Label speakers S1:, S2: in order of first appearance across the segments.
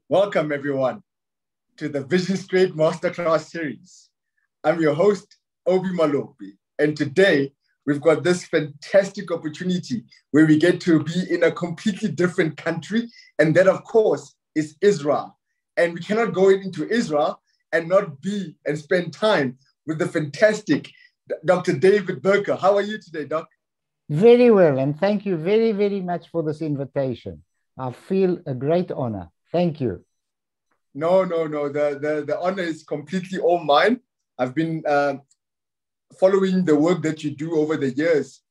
S1: Welcome, everyone, to the Vision Straight Masterclass series. I'm your host, Obi Malopi, and today we've got this fantastic opportunity where we get to be in a completely different country, and that, of course, is Israel. And we cannot go into Israel and not be and spend time with the fantastic Dr. David Berkow. How are you today, Doc?
S2: Very well, and thank you very, very much for this invitation. I feel a great honor. Thank you.
S1: No. The honor is completely all mine. I've been following the work that you do over the years,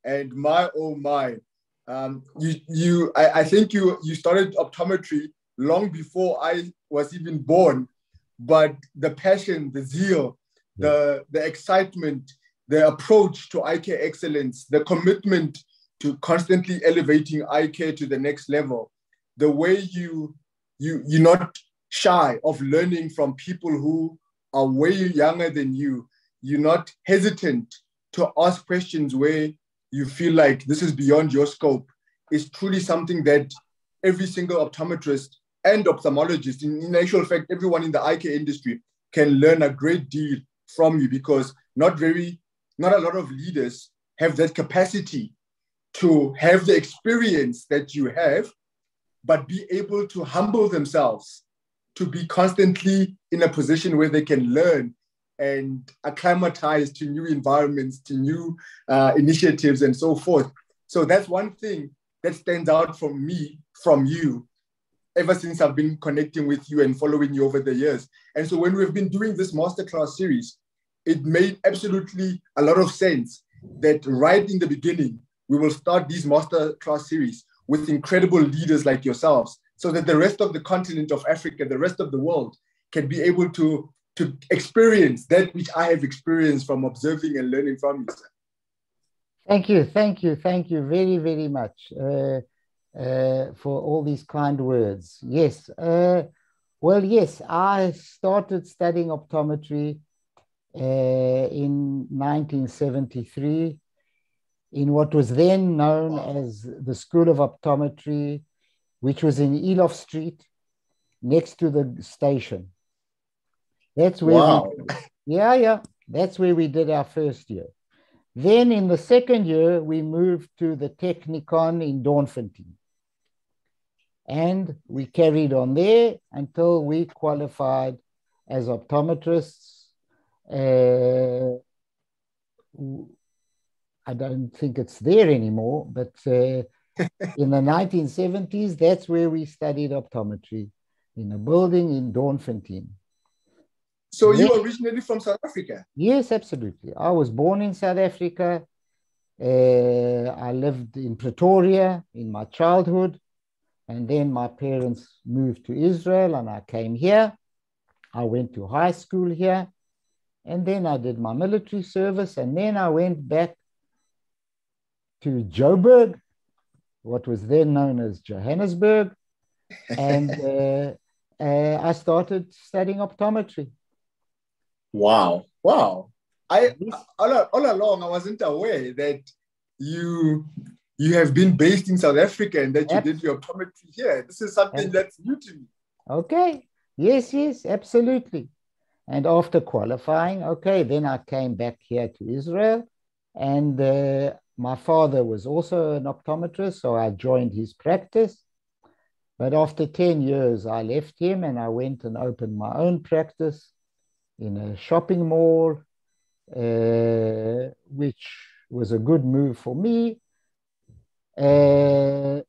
S1: and I think you started optometry long before I was even born. But the passion, the zeal, the excitement, the approach to eye care excellence, the commitment to constantly elevating eye care to the next level, the way you're not shy of learning from people who are way younger than you. You're not hesitant to ask questions where you feel like this is beyond your scope. Is truly something that every single optometrist and ophthalmologist, in actual fact, everyone in the eye care industry can learn a great deal from you, because not a lot of leaders have that capacity to have the experience that you have, but be able to humble themselves to be constantly in a position where they can learn and acclimatize to new environments, to new initiatives, and so forth. So that's one thing that stands out from me, from you, ever since I've been connecting with you and following you over the years. And so when we've been doing this masterclass series, it made absolutely a lot of sense that right in the beginning, we will start these masterclass series with incredible leaders like yourselves, so that the rest of the continent of Africa, the rest of the world, can be able to experience that which I have experienced from observing and learning from you, sir.
S2: Thank you very, very much for all these kind words. Yes, yes, I started studying optometry in 1973 in what was then known as the School of Optometry, which was in Elof Street, next to the station. That's where that's where we did our first year. Then in the second year, we moved to the Technikon in Doornfontein. And we carried on there until we qualified as optometrists. I don't think it's there anymore, but in the 1970s, that's where we studied optometry, in a building in Doornfontein.
S1: So you were originally from South Africa?
S2: Yes, absolutely. I was born in South Africa. I lived in Pretoria in my childhood, and then my parents moved to Israel and I came here. I went to high school here, and then I did my military service, and then I went back to Joburg, what was then known as Johannesburg, and I started studying optometry.
S1: Wow. All along, I wasn't aware that you have been based in South Africa and that you did your optometry here. This is something that's new to me.
S2: Okay. Yes, absolutely. And after qualifying, then I came back here to Israel, and my father was also an optometrist, so I joined his practice. But after 10 years, I left him and I went and opened my own practice in a shopping mall, which was a good move for me. But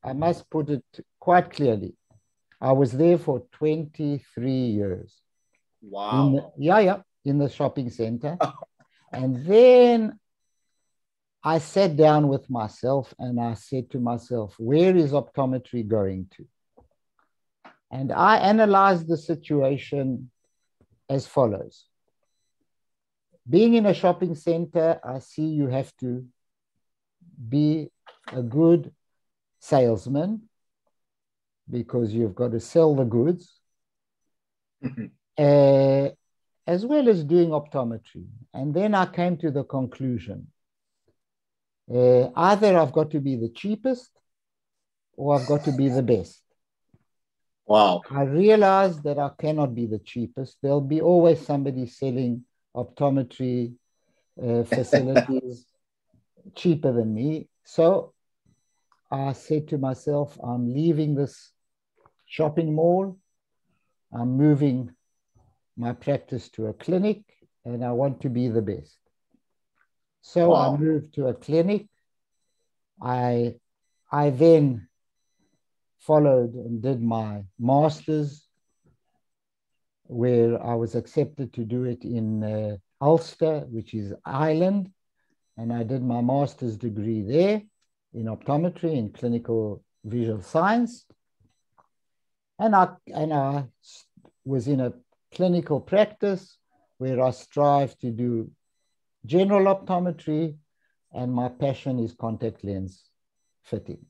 S2: I must put it quite clearly, I was there for 23 years.
S1: Wow.
S2: In the shopping center. And then I sat down with myself and I said to myself, where is optometry going to? And I analyzed the situation as follows. Being in a shopping center, I see you have to be a good salesman because you've got to sell the goods, as well as doing optometry. And then I came to the conclusion, either I've got to be the cheapest or I've got to be the best.
S1: Wow.
S2: I realized that I cannot be the cheapest. There'll be always somebody selling optometry facilities cheaper than me. So I said to myself, I'm leaving this shopping mall. I'm moving my practice to a clinic, and I want to be the best. So I moved to a clinic. I then followed and did my master's, where I was accepted to do it in Ulster, which is Ireland. And I did my master's degree there in optometry in clinical visual science. And I was in a clinical practice where I strive to do general optometry, and my passion is contact lens fitting.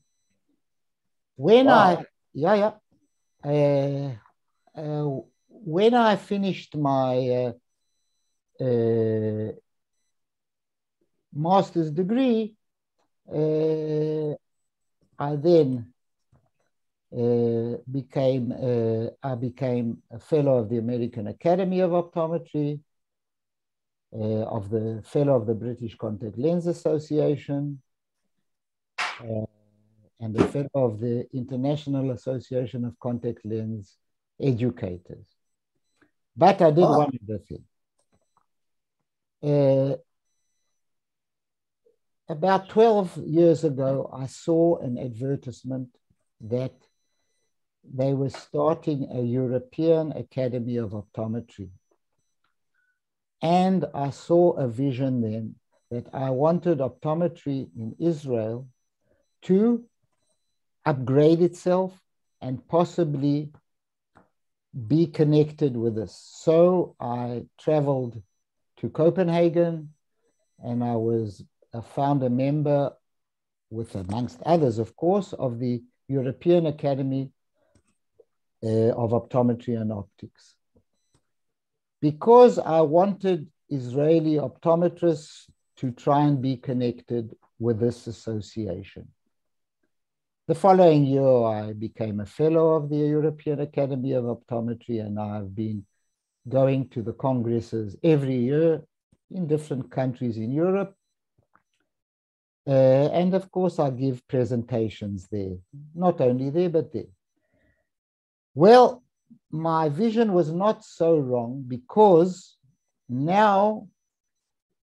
S2: When when I finished my master's degree, I then became a fellow of the American Academy of Optometry, of the fellow of the British Contact Lens Association, and the fellow of the International Association of Contact Lens Educators. But I did one other thing. About 12 years ago, I saw an advertisement that they were starting a European Academy of Optometry. And I saw a vision then that I wanted optometry in Israel to upgrade itself and possibly be connected with this. So I traveled to Copenhagen, and I was a founder member, with amongst others, of course, of the European Academy of Optometry and Optics. Because I wanted Israeli optometrists to try and be connected with this association. The following year, I became a fellow of the European Academy of Optometry, and I've been going to the congresses every year in different countries in Europe. And of course, I give presentations there, not only there, but there. Well, my vision was not so wrong, because now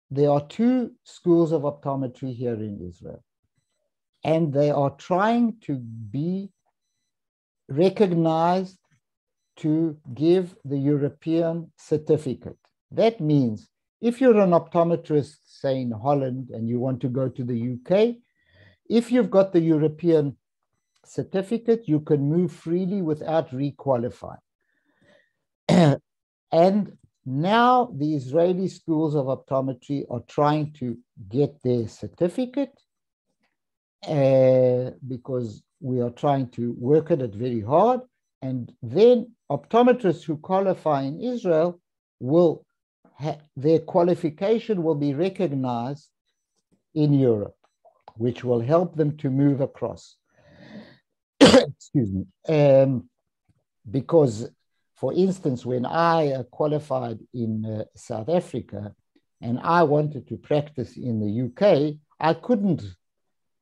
S2: there are two schools of optometry here in Israel, and they are trying to be recognized to give the European certificate. That means if you're an optometrist, say in Holland, and you want to go to the UK, if you've got the European certificate, you can move freely without requalifying. And now the Israeli schools of optometry are trying to get their certificate, because we are trying to work at it very hard. And then optometrists who qualify in Israel will their qualification will be recognized in Europe, which will help them to move across. Excuse me. Because, for instance, when I qualified in South Africa and I wanted to practice in the UK, I couldn't,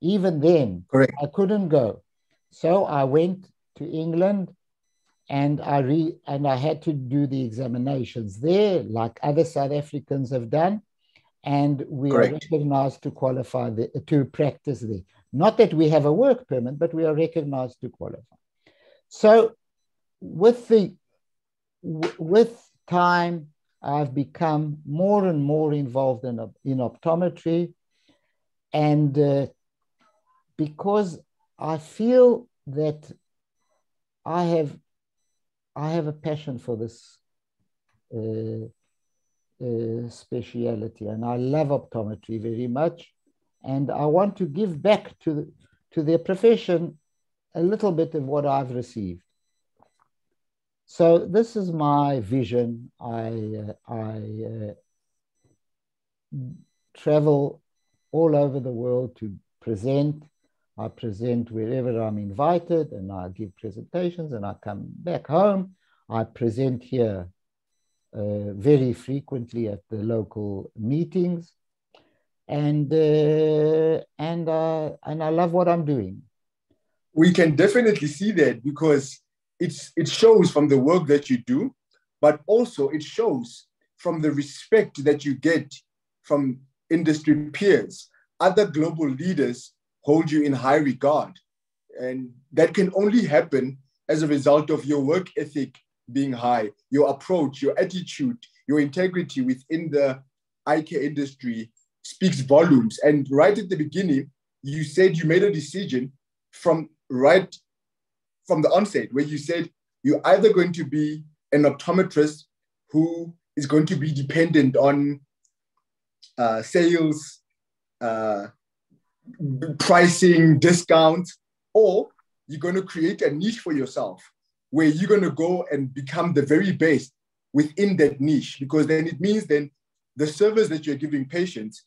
S2: even then.
S1: Correct.
S2: I couldn't go. So I went to England, and I had to do the examinations there, like other South Africans have done, and we
S1: Correct.
S2: are recognized to qualify to practice there. Not that we have a work permit, but we are recognized to qualify. So with time, I've become more and more involved in optometry, and because I feel that I have a passion for this speciality, and I love optometry very much, and I want to give back to their profession a little bit of what I've received. So this is my vision. I travel all over the world to present I present wherever I'm invited, and I give presentations, and I come back home. I present here very frequently at the local meetings, and I love what I'm doing.
S1: We can definitely see that, because it shows from the work that you do, but also it shows from the respect that you get from industry peers. Other global leaders hold you in high regard, and that can only happen as a result of your work ethic being high, your approach, your attitude, your integrity within the eye care industry speaks volumes. And right at the beginning, you said you made a decision from the onset, where you said you're either going to be an optometrist who is going to be dependent on sales, pricing, discounts, or you're going to create a niche for yourself where you're going to go and become the very best within that niche, because then it means then the service that you're giving patients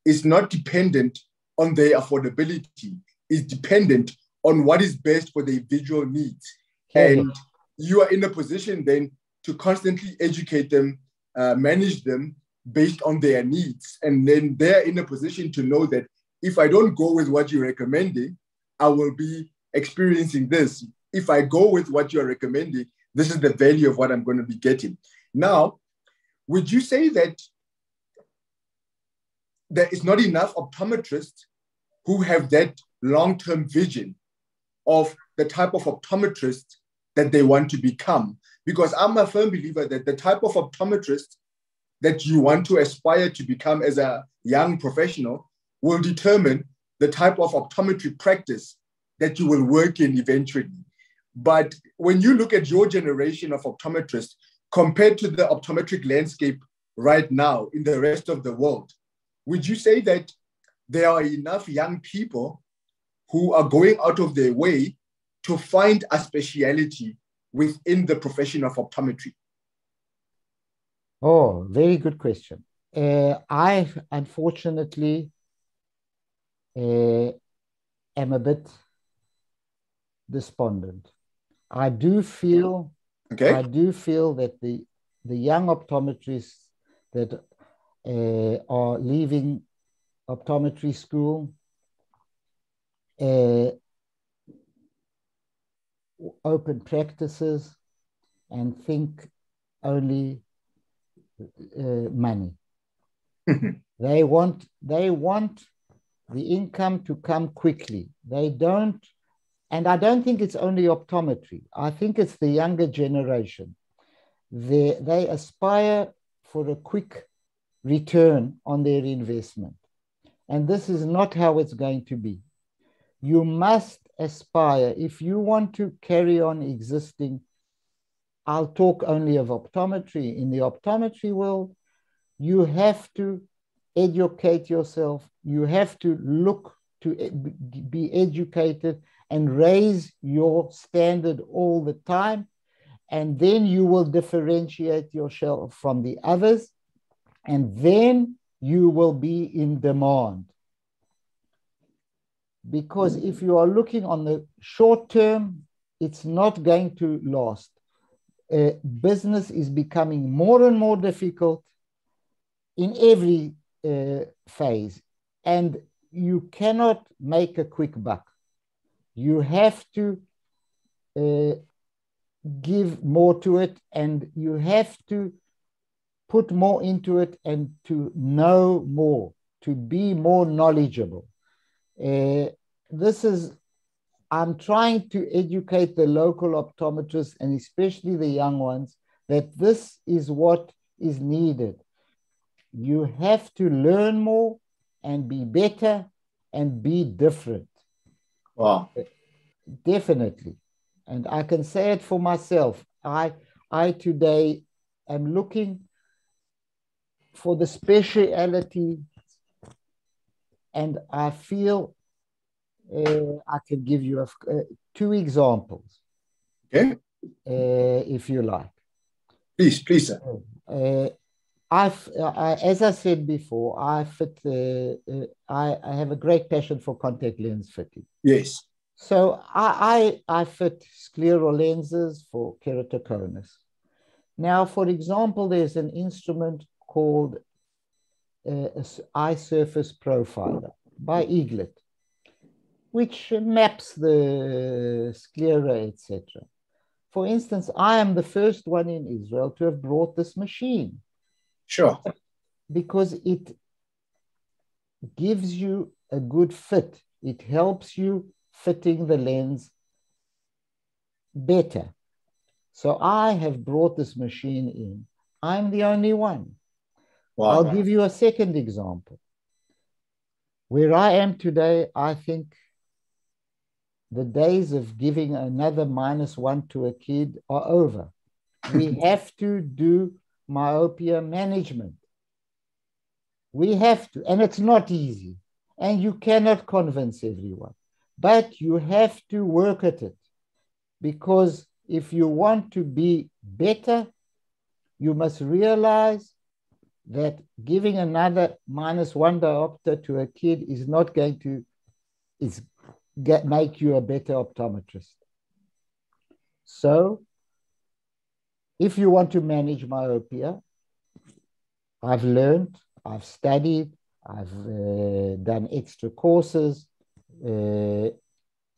S1: is not dependent on their affordability, is dependent on what is best for the individual needs. And you are in a position then to constantly educate them, manage them based on their needs. And then they're in a position to know that if I don't go with what you're recommending, I will be experiencing this. If I go with what you're recommending, this is the value of what I'm going to be getting. Now, would you say that there is not enough optometrists who have that long-term vision of the type of optometrist that they want to become? Because I'm a firm believer that the type of optometrist that you want to aspire to become as a young professional will determine the type of optometry practice that you will work in eventually. But when you look at your generation of optometrists compared to the optometric landscape right now in the rest of the world, would you say that there are enough young people who are going out of their way to find a speciality within the profession of optometry?
S2: Oh, very good question. I unfortunately am a bit despondent. I do feel that the young optometrists that are leaving optometry school open practices and think only money. They want the income to come quickly. They don't, and I don't think it's only optometry. I think it's the younger generation. They aspire for a quick return on their investment. And this is not how it's going to be. You must aspire, if you want to carry on existing. I'll talk only of optometry. In the optometry world, you have to educate yourself. You have to look to be educated and raise your standard all the time. And then you will differentiate yourself from the others. And then you will be in demand. Because if you are looking on the short term, it's not going to last. Business is becoming more and more difficult in every phase, and you cannot make a quick buck. You have to give more to it, and you have to put more into it and to know more, to be more knowledgeable. I'm trying to educate the local optometrists, and especially the young ones, that this is what is needed. You have to learn more and be better and be different.
S1: Wow.
S2: Definitely. And I can say it for myself. I today am looking for the speciality, and I feel I can give you two examples.
S1: Okay.
S2: If you like.
S1: Please, sir.
S2: as I said before, I have a great passion for contact lens fitting.
S1: Yes.
S2: So I fit scleral lenses for keratoconus. Now, for example, there's an instrument called eye surface profiler by Eaglet, which maps the sclera, etc. For instance, I am the first one in Israel to have brought this machine.
S1: Sure.
S2: Because it gives you a good fit. It helps you fitting the lens better. So I have brought this machine in. I'm the only one.
S1: Wow.
S2: I'll give you a second example. Where I am today, I think the days of giving another -1 to a kid are over. We have to do myopia management. We have to, and it's not easy. And you cannot convince everyone, but you have to work at it. Because if you want to be better, you must realize that giving another -1 diopter to a kid is not going to make you a better optometrist. So, if you want to manage myopia, I've learned, I've studied, I've done extra courses,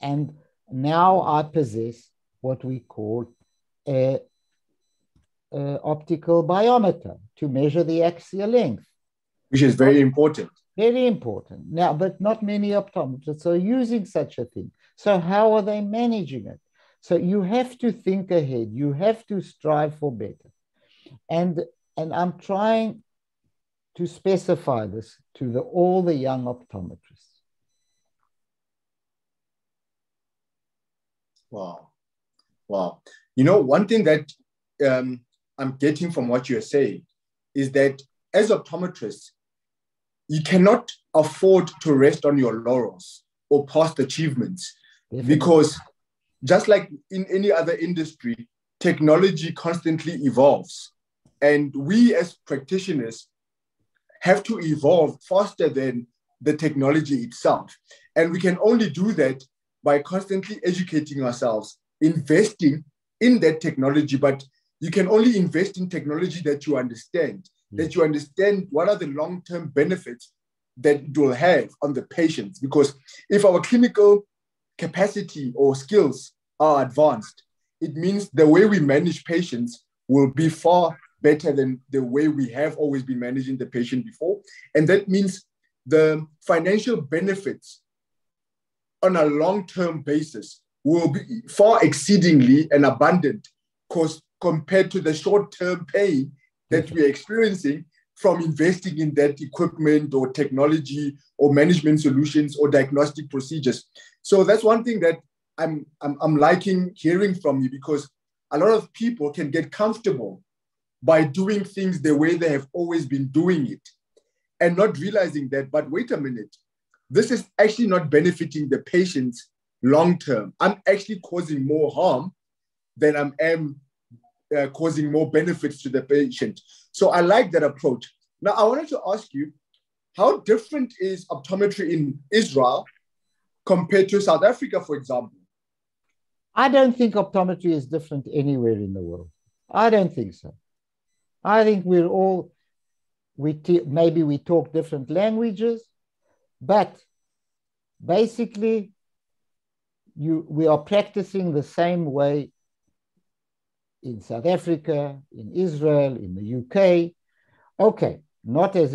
S2: and now I possess what we call a optical biometer to measure the axial length.
S1: Which is very important.
S2: Very important. Now, but not many optometrists are using such a thing. So how are they managing it? So you have to think ahead. You have to strive for better. And I'm trying to specify this to all the young optometrists.
S1: Wow. Wow. You know, one thing that I'm getting from what you're saying is that as optometrists, you cannot afford to rest on your laurels or past achievements. Definitely. Because just like in any other industry, technology constantly evolves. And we as practitioners have to evolve faster than the technology itself. And we can only do that by constantly educating ourselves, investing in that technology. But you can only invest in technology that you understand, that you understand what are the long-term benefits that it will have on the patients. Because if our clinical capacity or skills are advanced, it means the way we manage patients will be far better than the way we have always been managing the patient before. And that means the financial benefits on a long-term basis will be far exceedingly and abundant compared to the short-term pain that we're experiencing from investing in that equipment or technology or management solutions or diagnostic procedures. So that's one thing that I'm liking hearing from you, because a lot of people can get comfortable by doing things the way they have always been doing it and not realizing that, but wait a minute, this is actually not benefiting the patients long-term. I'm actually causing more harm than I am causing more benefits to the patient. So I like that approach. Now, I wanted to ask you, how different is optometry in Israel compared to South Africa, for example?
S2: I don't think optometry is different anywhere in the world. I don't think so. I think we're all, maybe we talk different languages, but basically we are practicing the same way in South Africa, in Israel, in the UK. Okay, not as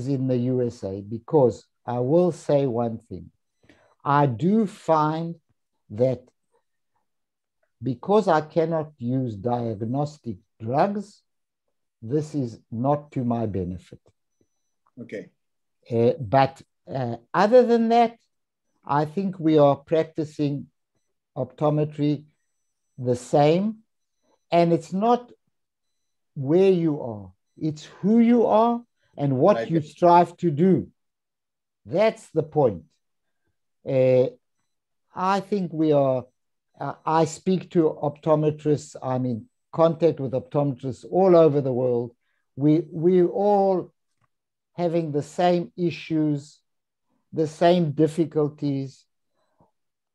S2: in the USA, because I will say one thing. I do find that because I cannot use diagnostic drugs, this is not to my benefit.
S1: Okay.
S2: But other than that, I think we are practicing optometry the same. And it's not where you are, it's who you are and what you strive to do. That's the point. I think we are, I speak to optometrists, I'm in contact with optometrists all over the world. we're all having the same issues, the same difficulties,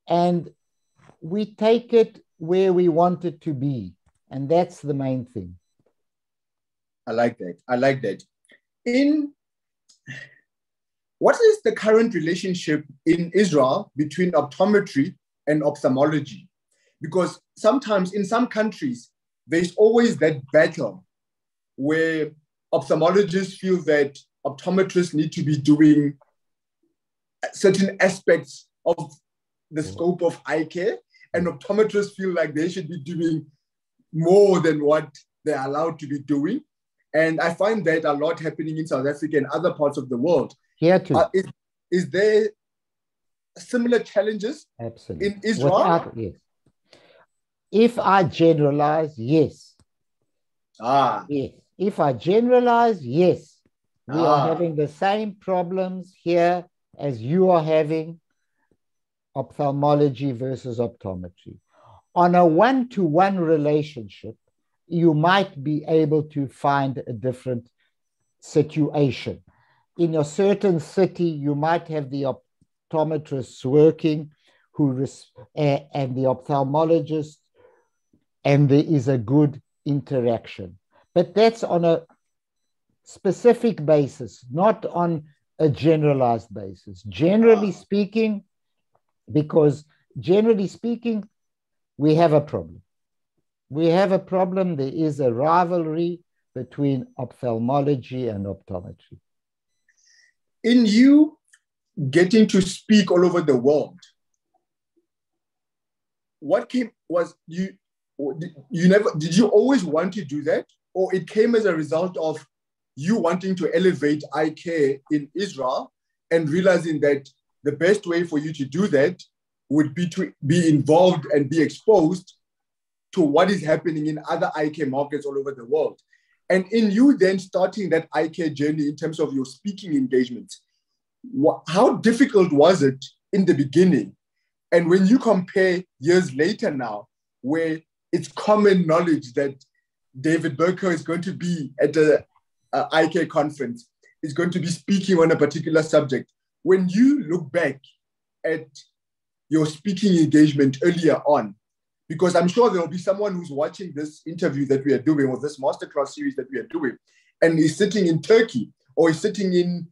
S2: and we take it where we want it to be. And that's the main thing.
S1: I like that. I like that. What is the current relationship in Israel between optometry and ophthalmology? Because sometimes in some countries, there's always that battle where ophthalmologists feel that optometrists need to be doing certain aspects of the scope of eye care, and optometrists feel like they should be doing more than what they're allowed to be doing. And I find that a lot happening in South Africa and other parts of the world.
S2: Here too.
S1: Is there similar challenges
S2: Absolutely.
S1: in Israel?
S2: Yes. If I generalize, yes. Yes. If I generalize, yes. We are having the same problems here as you are having, ophthalmology versus optometry. On a one-to-one relationship, you might be able to find a different situation. In a certain city, you might have the optometrists working and the ophthalmologists, and there is a good interaction. But that's on a specific basis, not on a generalized basis. Generally speaking, we have a problem. We have a problem. There is a rivalry between ophthalmology and optometry.
S1: In you getting to speak all over the world, did you always want to do that? Or it came as a result of you wanting to elevate eye care in Israel and realizing that the best way for you to do that would be to be involved and be exposed to what is happening in other eye care markets all over the world. And in you then starting that eye care journey in terms of your speaking engagements, how difficult was it in the beginning? And when you compare years later now, where it's common knowledge that David Berkow is going to be at the eye care conference, is going to be speaking on a particular subject. When you look back at your speaking engagement earlier on, because I'm sure there will be someone who's watching this interview that we are doing, or this masterclass series that we are doing, and is sitting in Turkey, or is sitting in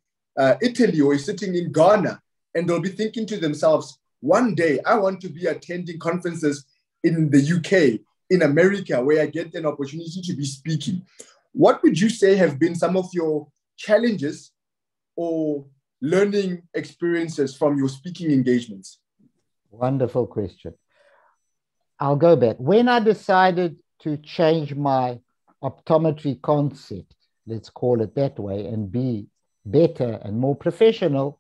S1: Italy, or is sitting in Ghana, and they'll be thinking to themselves, one day I want to be attending conferences in the UK, in America, where I get an opportunity to be speaking. What would you say have been some of your challenges or learning experiences from your speaking engagements?
S2: Wonderful question. I'll go back. When I decided to change my optometry concept, let's call it that way, and be better and more professional,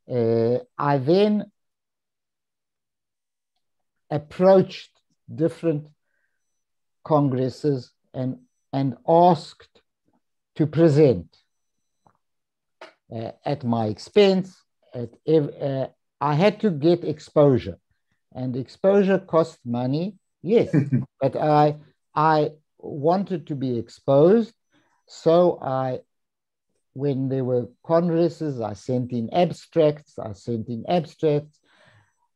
S2: I then approached different congresses and asked to present at my expense. I had to get exposure, and exposure costs money, yes, but I wanted to be exposed. So when there were congresses, I sent in abstracts.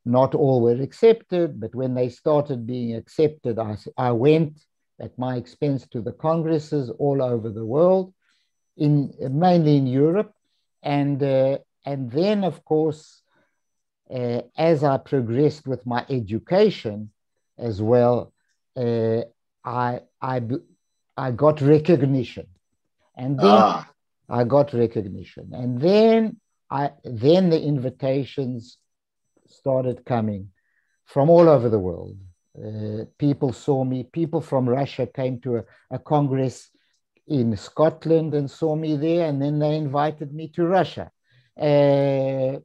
S2: Not all were accepted, but when they started being accepted, I went at my expense to the congresses all over the world, mainly in Europe. And then, of course, as I progressed with my education as well, I got recognition. And then I got recognition. And then the invitations started coming from all over the world. People saw me. People from Russia came to a congress in Scotland and saw me there, and then they invited me to Russia. And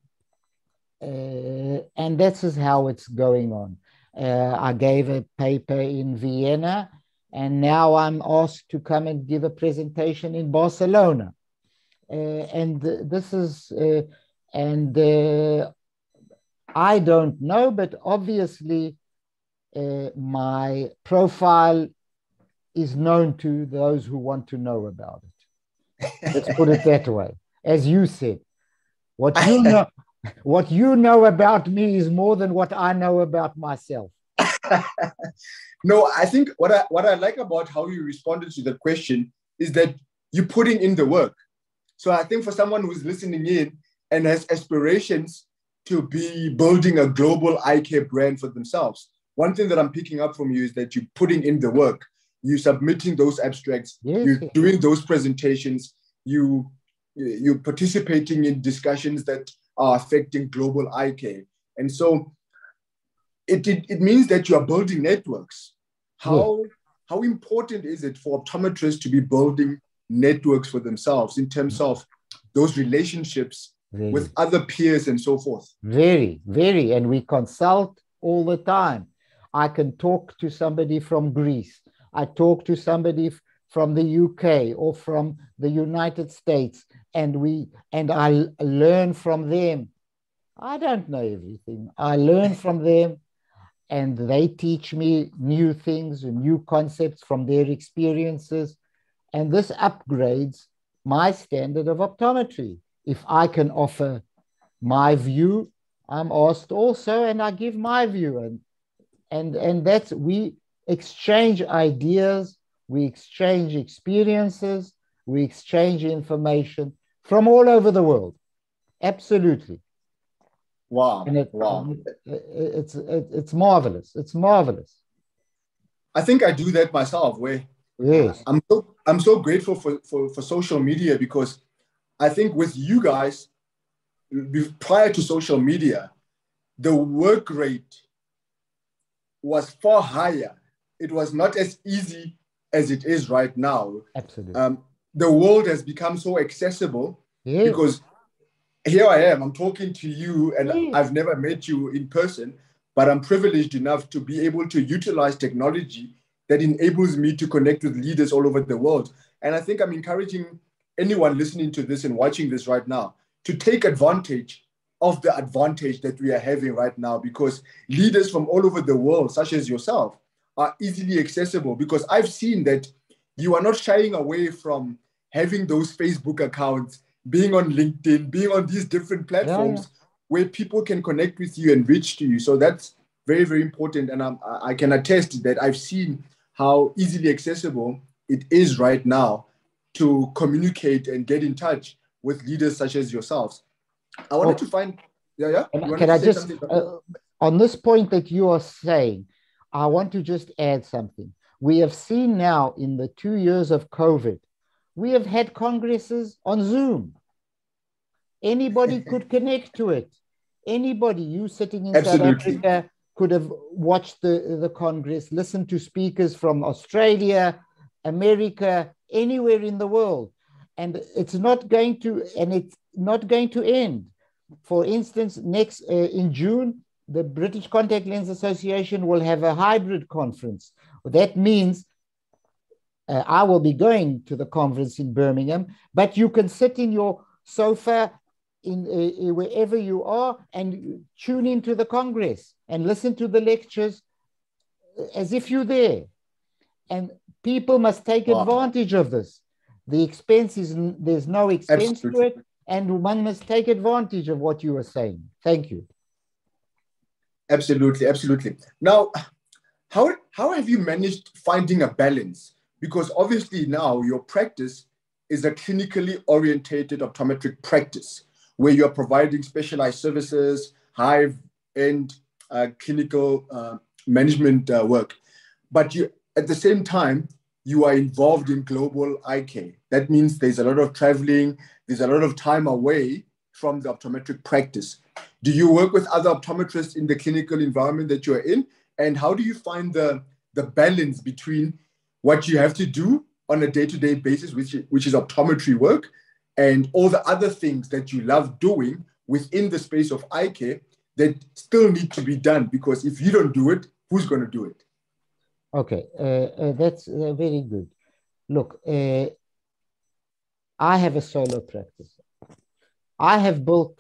S2: this is how it's going on. I gave a paper in Vienna, and now I'm asked to come and give a presentation in Barcelona. I don't know, but obviously my profile is known to those who want to know about it. Let's put it that way. As you said, what you know, what you know about me is more than what I know about myself.
S1: No, I think what I like about how you responded to the question is that you're putting in the work. So I think for someone who's listening in and has aspirations to be building a global eye care brand for themselves, one thing that I'm picking up from you is that you're putting in the work. You're submitting those abstracts.
S2: Yes,
S1: You're
S2: yes.
S1: doing those presentations. You're participating in discussions that are affecting global eye care. And so it means that you are building networks.
S2: Yes.
S1: How important is it for optometrists to be building networks for themselves in terms of those relationships
S2: Very,
S1: with other peers and so forth?
S2: very, very. And we consult all the time. I can talk to somebody from Greece. I talk to somebody from the UK or from the United States, and I learn from them. I don't know everything. I learn from them, and they teach me new things and new concepts from their experiences. And this upgrades my standard of optometry. If I can offer my view, I'm asked also, and I give my view. And that's, we exchange ideas, we exchange experiences, we exchange information from all over the world. Absolutely.
S1: Wow.
S2: And
S1: Wow.
S2: it's marvelous. It's marvelous.
S1: I think I do that myself, where
S2: Yes.
S1: I'm so grateful for social media, because I think with you guys, prior to social media, the work rate was far higher. It was not as easy as it is right now.
S2: Absolutely.
S1: The world has become so accessible,
S2: Yes.
S1: because here I am, I'm talking to you, and
S2: Yes.
S1: I've never met you in person, but I'm privileged enough to be able to utilize technology that enables me to connect with leaders all over the world. And I think I'm encouraging anyone listening to this and watching this right now to take advantage of the advantage that we are having right now, because leaders from all over the world, such as yourself, are easily accessible. Because I've seen that you are not shying away from having those Facebook accounts, being on LinkedIn, being on these different platforms where people can connect with you and reach to you. So that's very, very important. And I can attest that I've seen how easily accessible it is right now to communicate and get in touch with leaders such as yourselves. I wanted to find, yeah. You wanted
S2: Can
S1: to
S2: I
S1: say
S2: just,
S1: something?
S2: on this point that you are saying, I want to just add something. We have seen now in the 2 years of COVID, we have had congresses on Zoom. Anybody could connect to it. Anybody, you sitting in South
S1: Absolutely.
S2: Africa, could have watched the Congress, listened to speakers from Australia, America, anywhere in the world. And it's not going to end. For instance, next in June, the British Contact Lens Association will have a hybrid conference. That means I will be going to the conference in Birmingham, but you can sit in your sofa in wherever you are and tune into the Congress and listen to the lectures as if you're there. And people must take advantage of this. The expense is, there's no expense to it, and one must take advantage of what you are saying. Thank you.
S1: Absolutely, absolutely. Now, how have you managed finding a balance? Because obviously now your practice is a clinically orientated optometric practice where you're providing specialized services, high-end clinical management work. But you, at the same time, you are involved in global eye care. That means there's a lot of traveling, there's a lot of time away from the optometric practice. Do you work with other optometrists in the clinical environment that you're in? And how do you find the balance between what you have to do on a day-to-day basis, which is optometry work, and all the other things that you love doing within the space of eye care that still need to be done? Because if you don't do it, who's going to do it?
S2: Okay, that's very good. Look, I have a solo practice. I have built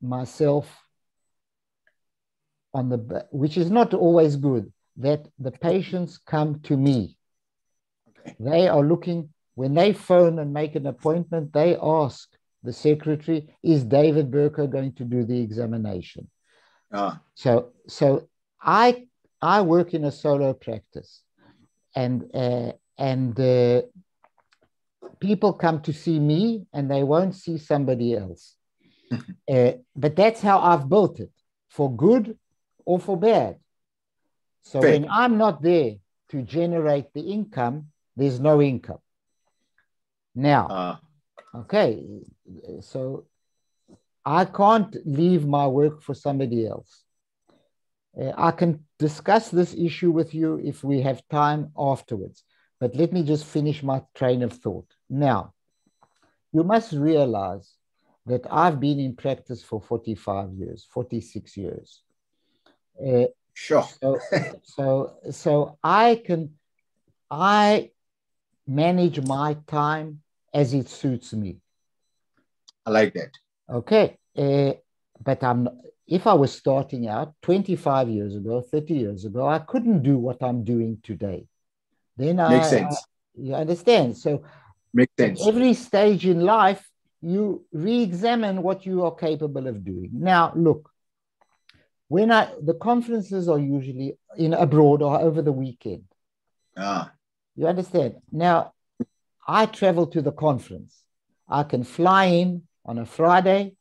S2: myself on the, which is not always good, that the patients come to me. Okay. They are looking When they phone and make an appointment, they ask the secretary, is David Berkow going to do the examination? So I work in a solo practice, and people come to see me and they won't see somebody else. But that's how I've built it, for good or for bad. So when I'm not there to generate the income, there's no income. Now, okay, so I can't leave my work for somebody else. I can discuss this issue with you if we have time afterwards, but let me just finish my train of thought. Now, you must realize that I've been in practice for 45 years, 46 years.
S1: Sure.
S2: So I manage my time as it suits me.
S1: I like that.
S2: Okay. But if I was starting out 25 years ago, 30 years ago, I couldn't do what I'm doing today. Then
S1: Makes sense.
S2: You understand? So
S1: makes sense.
S2: At every stage in life, you re-examine what you are capable of doing. Now, look, the conferences are usually abroad or over the weekend. You understand? Now, I travel to the conference. I can fly in on a Friday.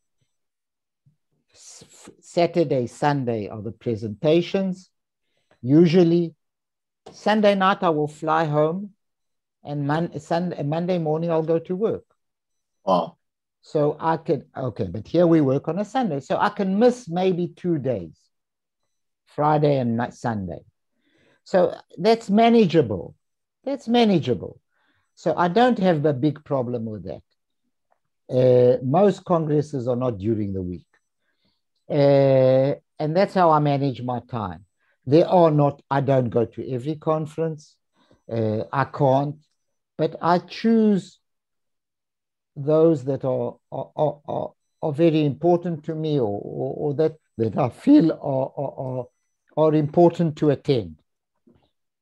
S2: Saturday, Sunday are the presentations. Usually, Sunday night I will fly home, and Monday morning I'll go to work.
S1: Wow.
S2: So I could, okay, but here we work on a Sunday. So I can miss maybe 2 days, Friday and Sunday. So that's manageable. That's manageable. So I don't have a big problem with that. Most congresses are not during the week. And that's how I manage my time. I don't go to every conference. I can't, but I choose those that are very important to me, or that I feel are important to attend.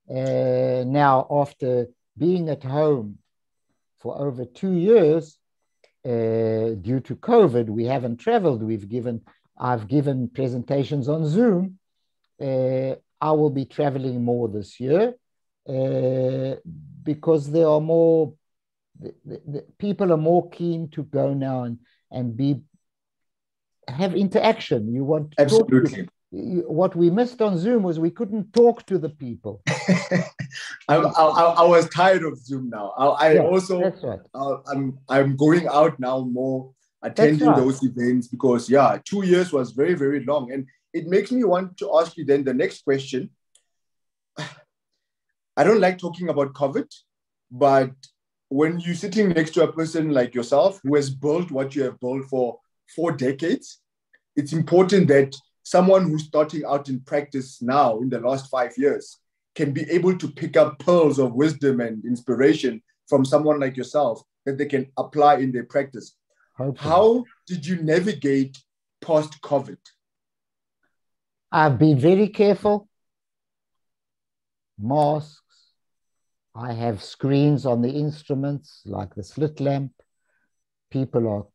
S2: Now, after being at home for over 2 years, due to COVID, we haven't traveled. I've given presentations on Zoom. I will be traveling more this year because there are more. The people are more keen to go now and have interaction. You want to
S1: absolutely.
S2: What we missed on Zoom was we couldn't talk to the people.
S1: I was tired of Zoom now.
S2: That's right.
S1: I'm going out now more, attending those events, because 2 years was very, very long. And it makes me want to ask you then the next question. I don't like talking about COVID, but when you're sitting next to a person like yourself who has built what you have built for 4 decades, it's important that someone who's starting out in practice now in the last 5 years can be able to pick up pearls of wisdom and inspiration from someone like yourself that they can apply in their practice. How did you navigate post-COVID?
S2: I've been very careful. Masks. I have screens on the instruments like the slit lamp. People are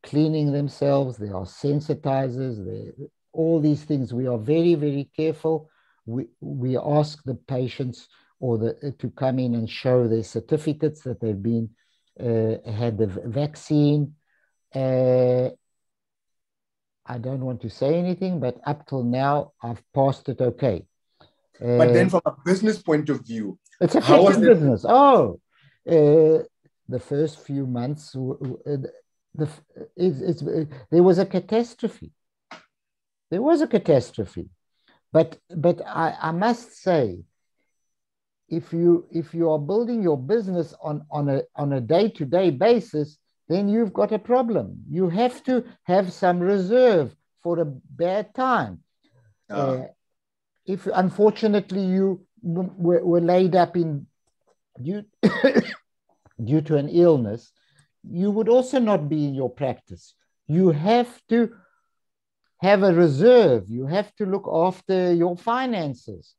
S2: cleaning themselves. There are sensitizers. All these things. We are very, very careful. We ask the patients to come in and show their certificates that they've been had the vaccine. I don't want to say anything, but up till now, I've passed it okay.
S1: But then from a business point of view,
S2: it's affected business. The first few months, there was a catastrophe. There was a catastrophe. But I must say, if you are building your business on a day-to-day basis, then you've got a problem. You have to have some reserve for a bad time. If unfortunately you were laid up due to an illness, you would also not be in your practice. You have to have a reserve. You have to look after your finances.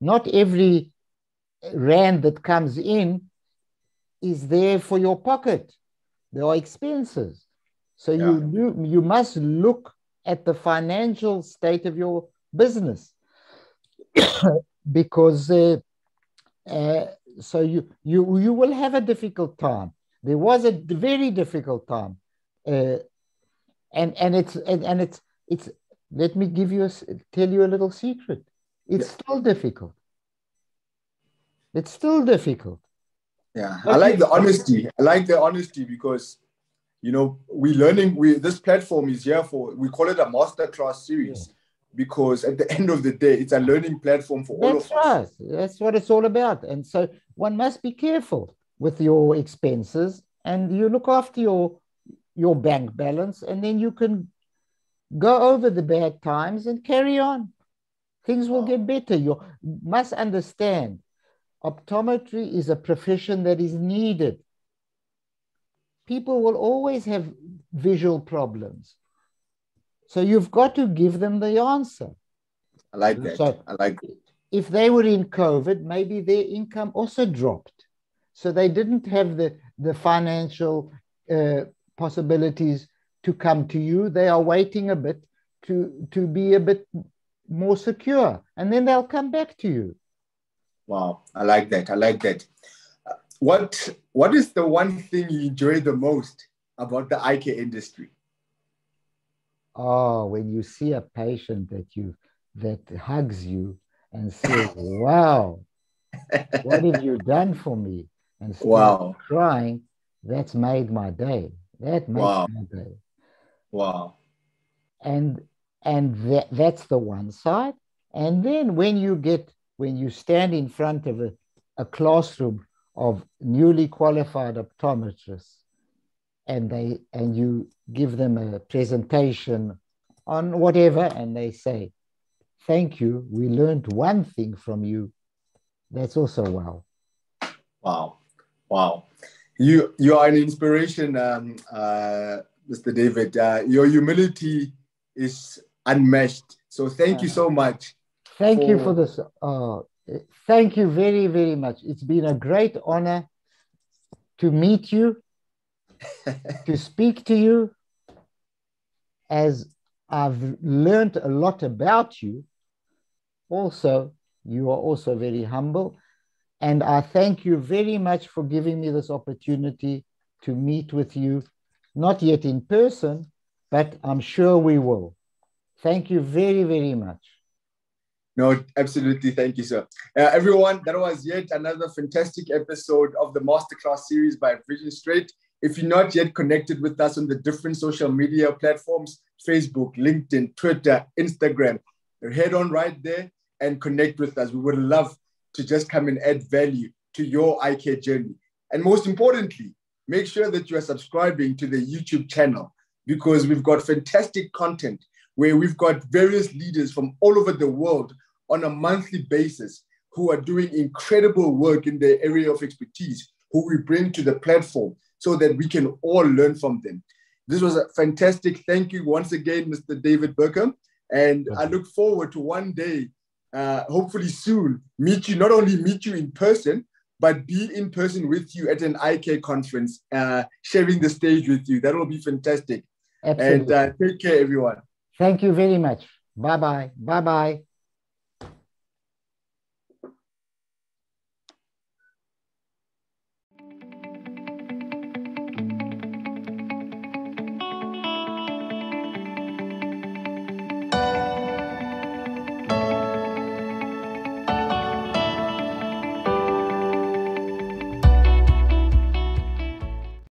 S2: Not every rand that comes in is there for your pocket. There are expenses. So you must look at the financial state of your business because so you will have a difficult time. There was a very difficult time, and it's let me tell you a little secret. It's still difficult. It's still difficult.
S1: Yeah, I like the honesty. I like the honesty because, you know, this platform is here we call it a masterclass series because at the end of the day, it's a learning platform for all of us.
S2: That's right. That's what it's all about. And so one must be careful with your expenses and you look after your bank balance and then you can go over the bad times and carry on. Things will get better. You must understand, optometry is a profession that is needed. People will always have visual problems. So you've got to give them the answer.
S1: I like that.
S2: So
S1: I like it.
S2: If they were in COVID, maybe their income also dropped. So they didn't have the financial possibilities to come to you. They are waiting a bit to be a bit more secure. And then they'll come back to you.
S1: Wow. I like that. I like that. What is the one thing you enjoy the most about the eye care industry?
S2: Oh, when you see a patient that hugs you and says, wow, what have you done for me? And start crying, that's made my day. That makes my day.
S1: Wow.
S2: And that's the one side. And then when you stand in front of a classroom of newly qualified optometrists and you give them a presentation on whatever, and they say, thank you, we learned one thing from you. That's also wow.
S1: Wow. Wow. You are an inspiration, Mr. David. Your humility is unmatched. So thank you so much.
S2: Thank you for this. Thank you very, very much. It's been a great honor to meet you, to speak to you, as I've learned a lot about you. Also, you are also very humble. And I thank you very much for giving me this opportunity to meet with you, not yet in person, but I'm sure we will. Thank you very, very much.
S1: No, absolutely. Thank you, sir. Everyone, that was yet another fantastic episode of the Masterclass series by Vision Straight. If you're not yet connected with us on the different social media platforms, Facebook, LinkedIn, Twitter, Instagram, head on right there and connect with us. We would love to just come and add value to your eye care journey. And most importantly, make sure that you are subscribing to the YouTube channel because we've got fantastic content where we've got various leaders from all over the world on a monthly basis who are doing incredible work in their area of expertise, who we bring to the platform so that we can all learn from them. This was a fantastic. Thank you once again, Mr. David Berkow. And I look forward to one day, hopefully soon, not only meet you in person, but be in person with you at an eye care conference, sharing the stage with you. That will be fantastic.
S2: Absolutely.
S1: And take care, everyone.
S2: Thank you very much. Bye-bye. Bye-bye.